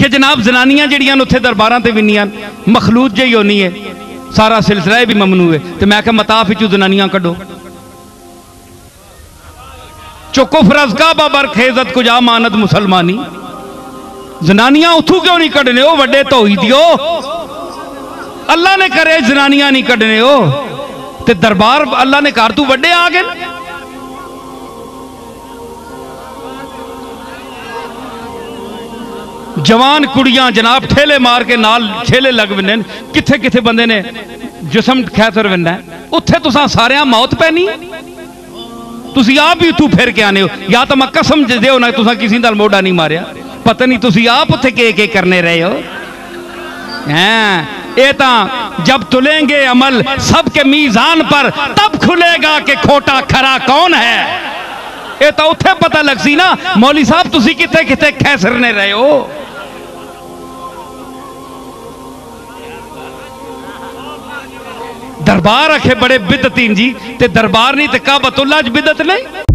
कि जनाब जनानियां जड़ियां उत्थे दरबारां ते विनियां मखलूत जही होनी है, सारा सिलसिला भी ममनू है। तो मैं क्या मताफ विचों जनानियां कड्डो, चुको फरज का बाबर खेजत कुजा मानत मुसलमानी। जनानियां उथू क्यों नहीं कड्डने, हो वड्डे धोई दियो, अल्लाह ने करे जनानियां नहीं कड्डने हो, ते दरबार अल्लाह ने घर तू वड्डे आ गए। जवान कुड़ियां जनाब ठेले मार के नाल ठेले लग बने, किथे किथे बंदे ने जिसम खैसर बनना, उत्थे तुसां सारियां मौत पैनी, तुसी आप भी तू फिर के आने हो। या तो मैं कसम दे ना तुसां किसी नाल मोड़ा नहीं मारिया, पता नहीं तुसी आप उत्थे के करने रहे हो हैं। ये जब तुलेंगे अमल सबके मीजान पर तब खुलेगा कि खोटा खरा कौन है। ये तो उत्थे पता लग सी ना मौली साहब तुसी किथे किथे खैसरने रहे हो। दरबार आखे बड़े बिदतीन जी, ते दरबार नहीं ते काबतुल्लाह च बिदत नहीं।